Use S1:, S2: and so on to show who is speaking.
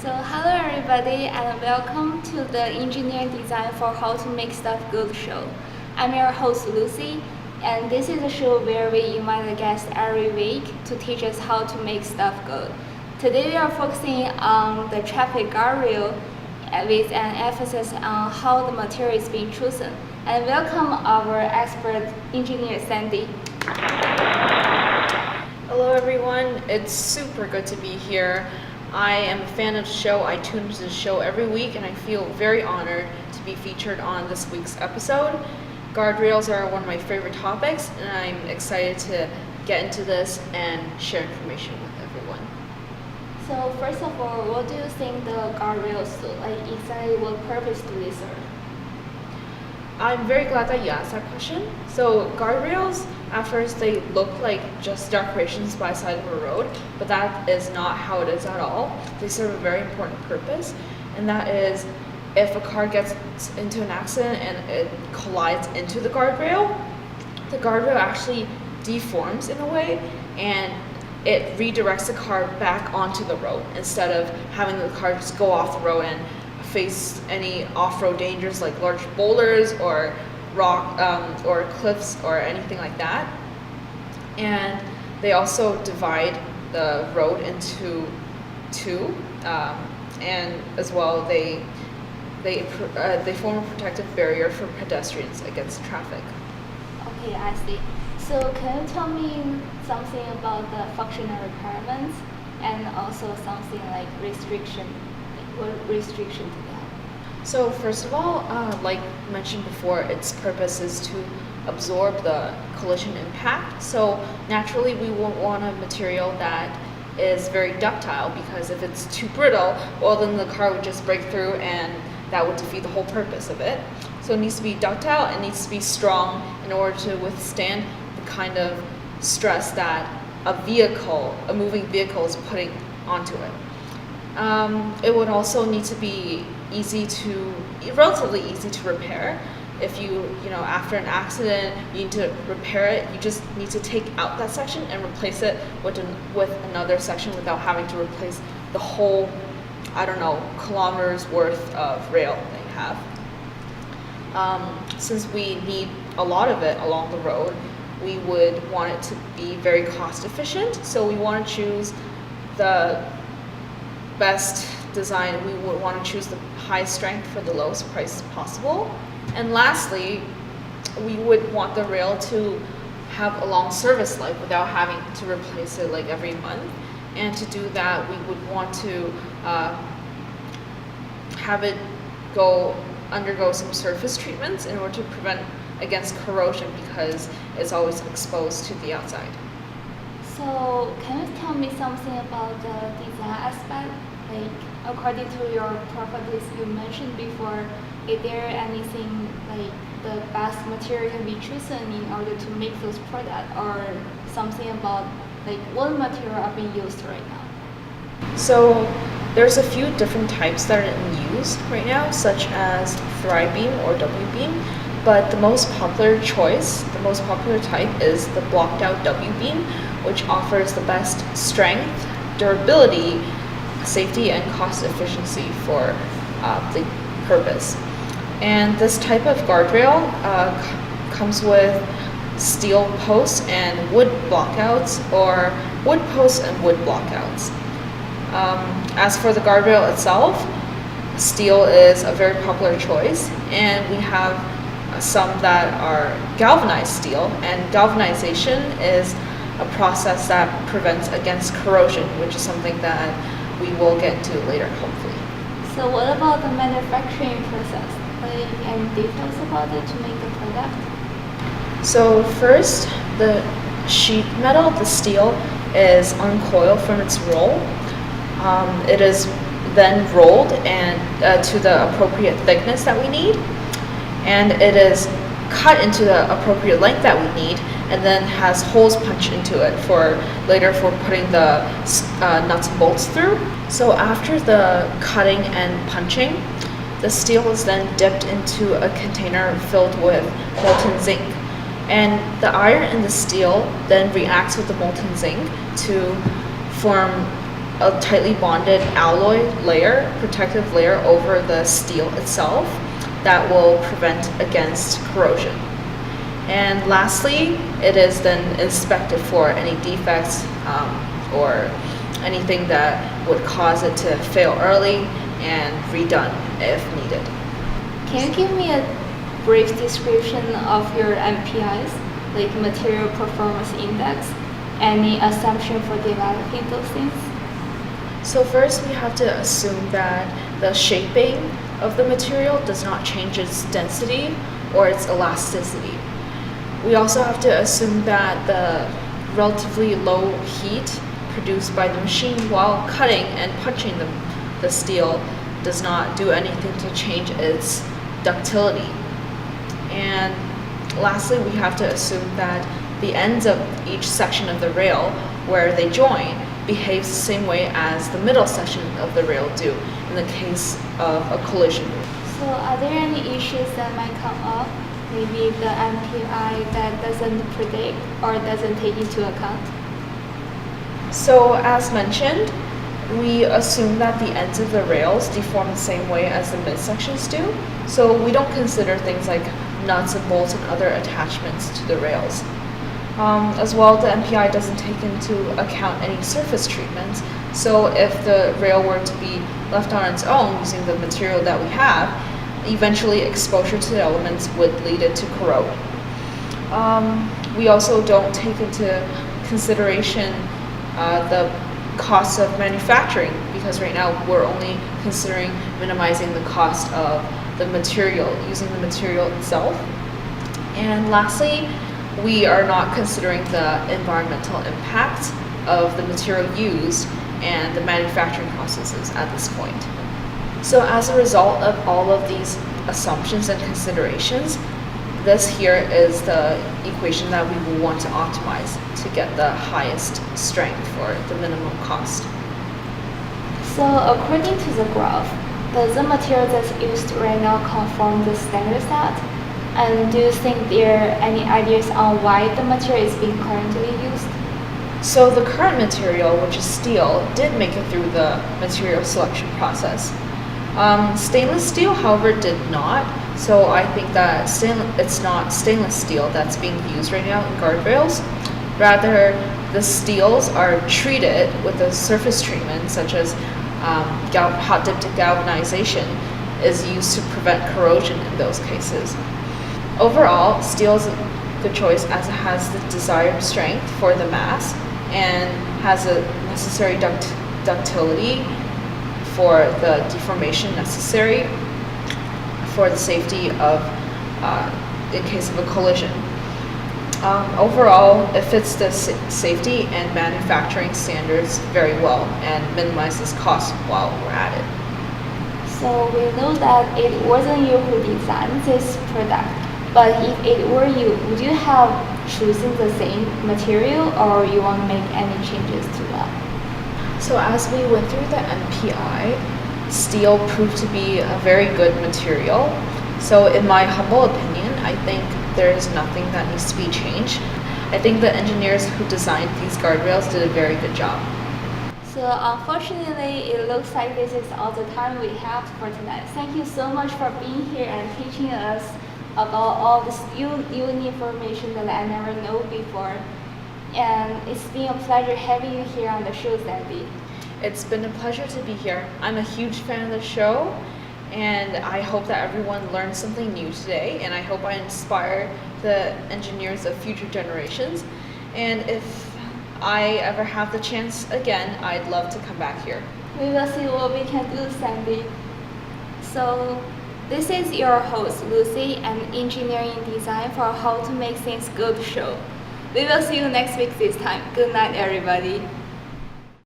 S1: So hello everybody and welcome to the Engineering Design for How to Make Stuff Good show. I'm your host Lucy, and this is a show where we invite a guest every week to teach us how to make stuff good. Today we are focusing on the traffic guardrail with an emphasis on how the material is being chosen. And welcome our expert engineer Sandy.
S2: Hello everyone, it's super good to be here. I am a fan of the show. I tune into the show every week and I feel very honored to be featured on this week's episode. Guardrails are one of my favorite topics and I'm excited to get into this and share information with everyone.
S1: So first of all, what do you think the guardrails do? Like exactly what purpose do they serve?
S2: I'm very glad that you asked that question. So guardrails, at first they look like just decorations by the side of a road, but that is not how it is at all. They serve a very important purpose, and that is if a car gets into an accident and it collides into the guardrail actually deforms in a way, and it redirects the car back onto the road instead of having the car just go off the road and face any off-road dangers like large boulders or rock or cliffs or anything like that. And they also divide the road into two, and as well they form a protective barrier for pedestrians against traffic.
S1: Okay, I see. So can you tell me something about the functional requirements and also something like restriction? What restriction do they have?
S2: So first of all, like mentioned before, its purpose is to absorb the collision impact. So naturally we won't want a material that is very ductile, because if it's too brittle, well then the car would just break through and that would defeat the whole purpose of it. So it needs to be ductile, it needs to be strong in order to withstand the kind of stress that a moving vehicle is putting onto it. It would also need to be relatively easy to repair. If you after an accident, you need to repair it, you just need to take out that section and replace it with another section without having to replace the whole, kilometers worth of rail that you have. Since we need a lot of it along the road, we would want it to be very cost efficient. So we want to choose the best design. We would want to choose the high strength for the lowest price possible. And lastly, we would want the rail to have a long service life without having to replace it like every month. And to do that, we would want to have it undergo some surface treatments in order to prevent against corrosion, because it's always exposed to the outside.
S1: So can you tell me something about the design aspect? Like according to your properties you mentioned before, is there anything like the best material can be chosen in order to make those products, or something about like what material are being used right now?
S2: So there's a few different types that are in use right now, such as Thri-beam or W-beam, but the most popular type is the blocked out W-beam, which offers the best strength, durability, safety, and cost efficiency for the purpose. And this type of guardrail comes with steel posts and wood blockouts, or wood posts and wood blockouts. As for the guardrail itself, steel is a very popular choice, and we have some that are galvanized steel, and galvanization is a process that prevents against corrosion, which is something that we will get into later, hopefully.
S1: So what about the manufacturing process? Like any details about it to make the product?
S2: So first, the sheet metal, the steel, is uncoiled from its roll. It is then rolled and to the appropriate thickness that we need, and it is cut into the appropriate length that we need, and then has holes punched into it for putting the nuts and bolts through. So after the cutting and punching, the steel is then dipped into a container filled with molten zinc, and the iron in the steel then reacts with the molten zinc to form a tightly bonded alloy layer, protective layer over the steel itself that will prevent against corrosion. And lastly, it is then inspected for any defects or anything that would cause it to fail early and redone if needed.
S1: Can you give me a brief description of your MPIs, like Material Performance Index? Any assumption for developing those things?
S2: So first we have to assume that the shaping of the material does not change its density or its elasticity. We also have to assume that the relatively low heat produced by the machine while cutting and punching the steel does not do anything to change its ductility. And lastly, we have to assume that the ends of each section of the rail where they join behaves the same way as the middle section of the rail do in the case of a collision.
S1: So are there any issues that might come up? Maybe the MPI that doesn't predict or doesn't take into account?
S2: So as mentioned, we assume that the ends of the rails deform the same way as the midsections do. So we don't consider things like nuts and bolts and other attachments to the rails. As well, the MPI doesn't take into account any surface treatments. So if the rail were to be left on its own using the material that we have, eventually exposure to the elements would lead it to corrode. We also don't take into consideration the cost of manufacturing, because right now we're only considering minimizing the cost of the material, using the material itself. And lastly, we are not considering the environmental impact of the material used and the manufacturing processes at this point. So as a result of all of these assumptions and considerations, this here is the equation that we will want to optimize to get the highest strength for the minimum cost.
S1: So according to the graph, does the material that's used right now conform the standard set? And do you think there are any ideas on why the material is being currently used?
S2: So the current material, which is steel, did make it through the material selection process. Stainless steel, however, did not. So I think that it's not stainless steel that's being used right now in guardrails. Rather, the steels are treated with a surface treatment such as hot dipped galvanization is used to prevent corrosion in those cases. Overall, steel is a good choice as it has the desired strength for the mass and has a necessary ductility for the deformation necessary for the safety of in case of a collision. Overall, it fits the safety and manufacturing standards very well and minimizes costs while we're at it.
S1: So we know that it wasn't you who designed this product, but if it were you, would you have chosen the same material or you want to make any changes to that?
S2: So as we went through the MPI, steel proved to be a very good material. So in my humble opinion, I think there is nothing that needs to be changed. I think the engineers who designed these guardrails did a very good job.
S1: So unfortunately, it looks like this is all the time we have for tonight. Thank you so much for being here and teaching us about all this unique information that I never know before. And it's been a pleasure having you here on the show, Sandy.
S2: It's been a pleasure to be here. I'm a huge fan of the show, and I hope that everyone learned something new today, and I hope I inspire the engineers of future generations. And if I ever have the chance again, I'd love to come back here.
S1: We will see what we can do, Sandy. So this is your host, Lucy, and Engineering Design for How to Make Things Good show. We will see you next week this time. Good night, everybody.